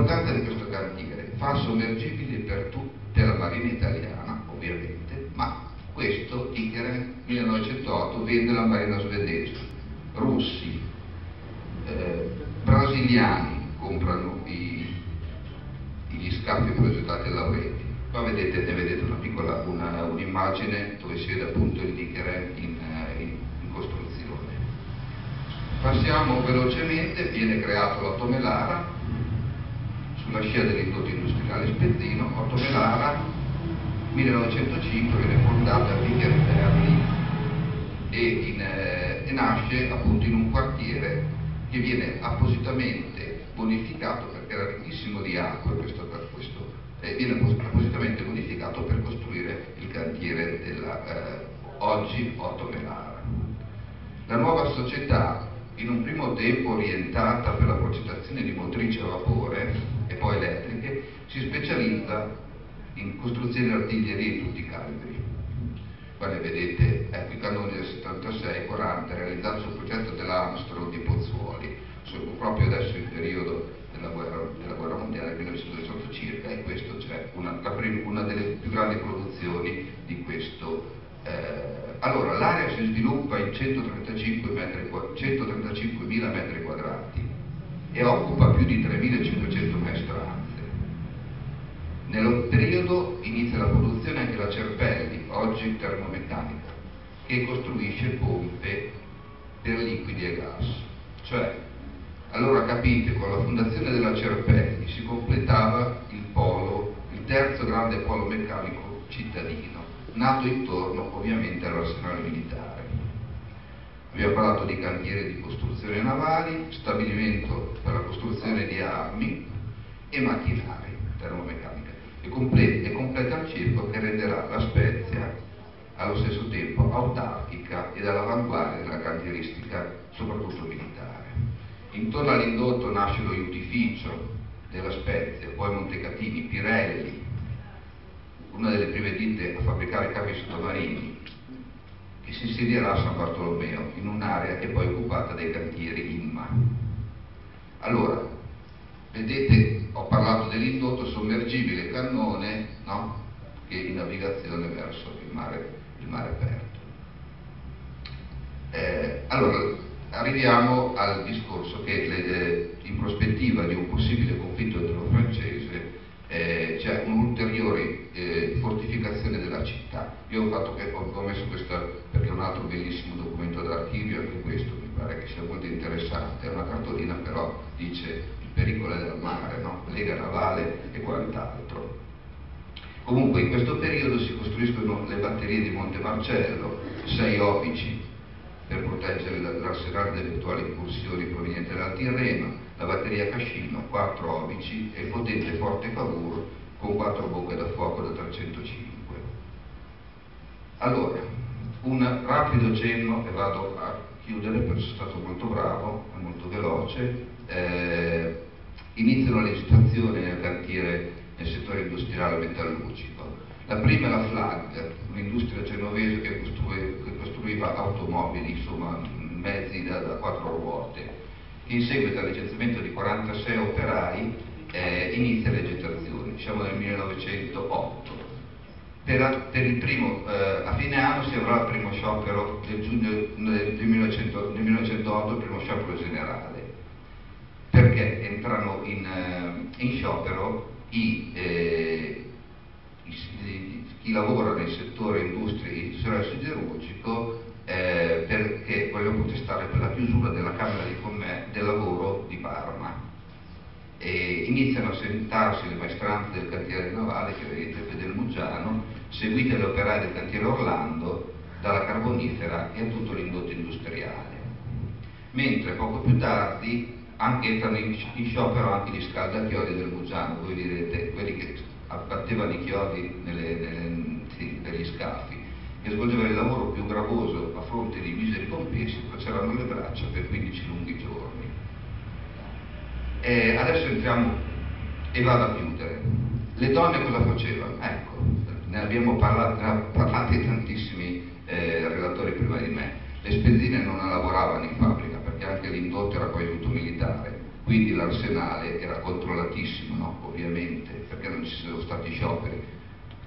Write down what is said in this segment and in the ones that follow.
L'importanza di questo cantiere: fa sommergibili per la Marina italiana, ovviamente, ma questo Tikeren 1908 vende la Marina svedese, russi, brasiliani comprano gli scafi progettati da Laurenti. Qua vedete, ne vedete un'immagine dove si vede appunto il Tikeren in costruzione. Passiamo velocemente. Viene creato l'Otto Melara sulla scia dell'indotto industriale spezzino. Otto Melara 1905 viene fondata a Tikeren Terni e nasce appunto in un quartiere che viene appositamente bonificato, perché era ricchissimo di acqua, viene appositamente bonificato per costruire il cantiere della oggi Otto Melara. La nuova società, in un primo tempo orientata per la progettazione di motrici a vapore e poi elettriche, si specializza in costruzioni di artiglierie di tutti i calibri. Qua ne vedete, ecco, i cannoni del 76-40 realizzati sul progetto dell'Armstrong di Pozzuoli, proprio adesso il periodo della guerra mondiale, 1918 circa, e questo c'è una delle più grandi produzioni di questo. Allora, l'area si sviluppa in 135.000 metri quadrati e occupa più di 3.500 maestranze. Nello periodo inizia la produzione anche la Cerpelli, oggi termomeccanica, che costruisce pompe per liquidi e gas. Cioè, allora capite, con la fondazione della Cerpelli si completava il terzo grande polo meccanico cittadino, nato intorno ovviamente all'arsenale militare. Abbiamo parlato di cantieri di costruzione navali, stabilimento per la costruzione di armi e macchinari, termomeccanica, e completa il circo che renderà La Spezia allo stesso tempo autarchica ed all'avanguardia della cantieristica, soprattutto militare. Intorno all'indotto nasce lo iutificio della Spezia, poi Montecatini, Pirelli, una delle prime ditte a fabbricare cavi sottomarini, che si insedierà a San Bartolomeo, in un'area che è poi occupata dai cantieri Imma. Allora, vedete, ho parlato dell'indotto sommergibile cannone, no? Che in navigazione verso il mare aperto. Allora, arriviamo al discorso che in prospettiva di un possibile conflitto italo-francese c'è un'ulteriore fortificazione della città. Io ho messo questa perché è un altro bellissimo documento d'archivio, anche questo mi pare che sia molto interessante. È una cartolina, però dice il pericolo del mare, no? Lega navale e quant'altro. Comunque in questo periodo si costruiscono le batterie di Monte Marcello, 6 obici per proteggere l'arsenale da eventuali incursioni provenienti dal Tirreno, la batteria Cascino, 4 obici e il potente Forte Cavour con 4 bocche da fuoco da 305. Allora, un rapido cenno e vado a chiudere perché sono stato molto bravo e molto veloce. Iniziano le licitazioni nel cantiere nel settore industriale metallurgico. La prima è la Flag, un'industria genovese che costruiva automobili, insomma mezzi da 4 ruote, che in seguito al licenziamento di 46 operai inizia le gestazioni, siamo nel 1908. A fine anno si avrà il primo sciopero del giugno del 1908, il primo sciopero generale, perché entrano in sciopero chi lavora nel settore industriale siderurgico perché vogliono protestare per la chiusura della Camera del Lavoro di Parma. E iniziano a sentarsi le maestranze del cantiere navale che vedete qui del Muggiano, seguite le operai del cantiere Orlando, dalla Carbonifera e a tutto l'indotto industriale. Mentre poco più tardi entrano in sciopero anche gli scaldachiodi del Muggiano, voi vedete quelli che abbattevano i chiodi per gli scafi, che svolgevano il lavoro più gravoso a fronte di miseri compensi, facevano le braccia per 15 lunghi giorni. Adesso entriamo e vado a chiudere. Le donne cosa facevano? Ecco, ne abbiamo parlate tantissimi relatori prima di me. Le spezzine non lavoravano in fabbrica perché anche l'indotto era poi aiuto militare, quindi l'arsenale era controllatissimo, no? Ovviamente, perché non ci sono stati scioperi,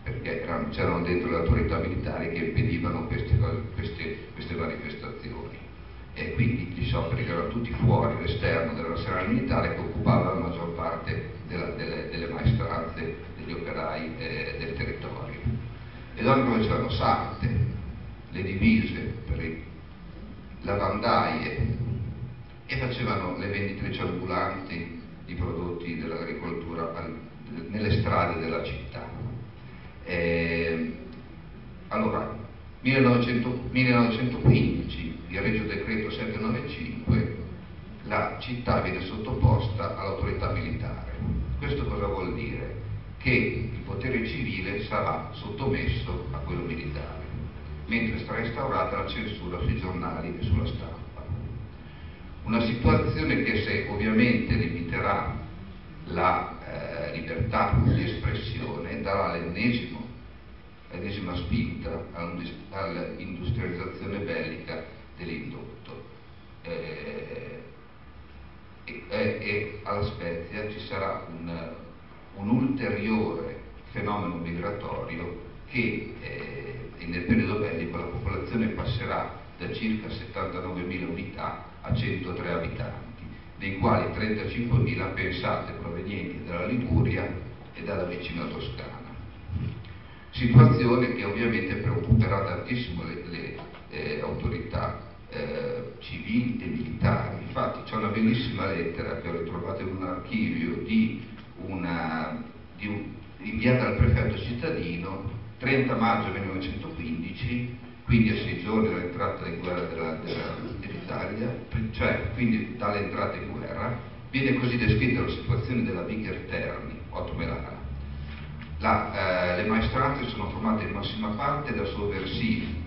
perché c'erano dentro le autorità militari che impedivano queste manifestazioni, e quindi gli scioperi erano tutti fuori, all'esterno dell'arsenale militare, che occupava la maggior parte delle maestranze degli operai del territorio. Le donne facevano sante, le divise, le lavandaie, e facevano le venditrici ambulanti di prodotti dell'agricoltura nelle strade della città. Allora, 1915, il Regio Decreto 795, la città viene sottoposta all'autorità militare. Questo cosa vuol dire? Che il potere civile sarà sottomesso a quello militare, mentre sarà instaurata la censura sui giornali e sulla stampa. Una situazione che, se ovviamente limiterà la libertà di espressione, darà l'ennesima spinta all'industrializzazione bellica dell'indotto. E alla Spezia ci sarà un ulteriore fenomeno migratorio che nel periodo bellico la popolazione passerà da circa 79.000 unità a 103 abitanti, dei quali 35.000 pensate provenienti dalla Liguria e dalla vicina Toscana. Situazione che ovviamente preoccuperà tantissimo le autorità civili e militari. Infatti c'è una bellissima lettera che ho ritrovato in un archivio inviata dal prefetto cittadino 30 maggio 1915, quindi a 6 giorni dall'entrata in guerra dell'Italia, cioè quindi dall'entrata in guerra. Viene così descritta la situazione della Viger Terni, 8 Melana. Le maestranze sono formate in massima parte da sovversivi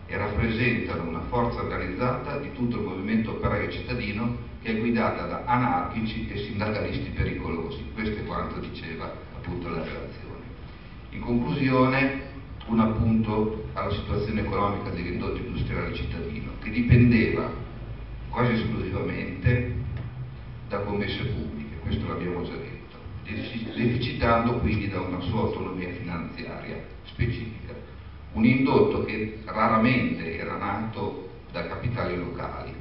e rappresentano una forza organizzata di tutto il movimento operaio cittadino, che è guidata da anarchici e sindacalisti pericolosi. Questo è quanto diceva appunto la relazione. In conclusione, un appunto alla situazione economica dell'indotto industriale cittadino, che dipendeva quasi esclusivamente da commesse pubbliche, questo l'abbiamo già detto, deficitando quindi da una sua autonomia finanziaria specifica. Un indotto che raramente era nato da capitali locali,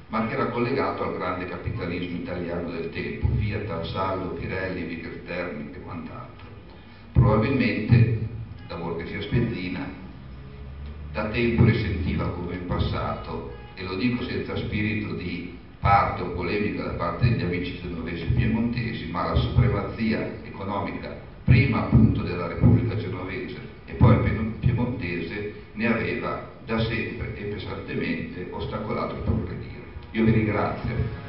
ma che era collegato al grande capitalismo italiano del tempo, Fiat, Ansaldo, Pirelli, Viger Terni e quant'altro. Probabilmente la borghesia spezzina da tempo risentiva, come in passato, e lo dico senza spirito di parte o polemica da parte degli amici genovesi e piemontesi, ma la supremazia economica prima appunto della Repubblica genovese e poi piemontese ne aveva da sempre e pesantemente ostacolato il progredire. Io vi ringrazio.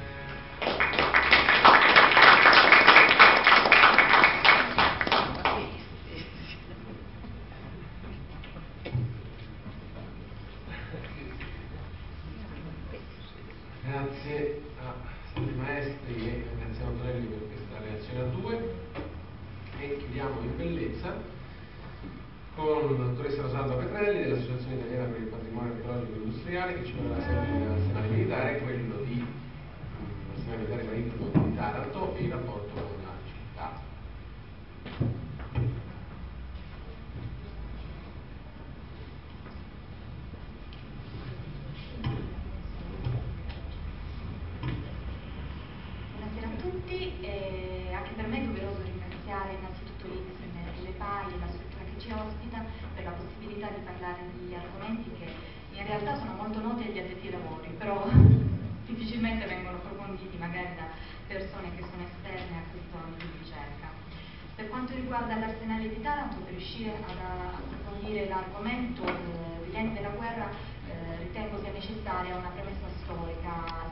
Grazie a Stati Maestri e a Graziano Torelli per questa reazione a due, e chiudiamo in bellezza con la dottoressa Rosalba Petrelli dell'Associazione Italiana per il Patrimonio Archeologico e Industriale, che ci parlerà sempre dell'arsenale militare, quello di l'arsenale militare marittimo di Taranto e il rapporto con la città. Anche per me è doveroso ringraziare innanzitutto l'INSEM e l'EPAI e la struttura che ci ospita per la possibilità di parlare di argomenti che in realtà sono molto noti agli addetti ai lavori, però difficilmente vengono approfonditi magari da persone che sono esterne a questo ambito di ricerca. Per quanto riguarda l'arsenale di Taranto, per riuscire ad approfondire l'argomento degli anni della guerra, ritengo sia necessaria una premessa storica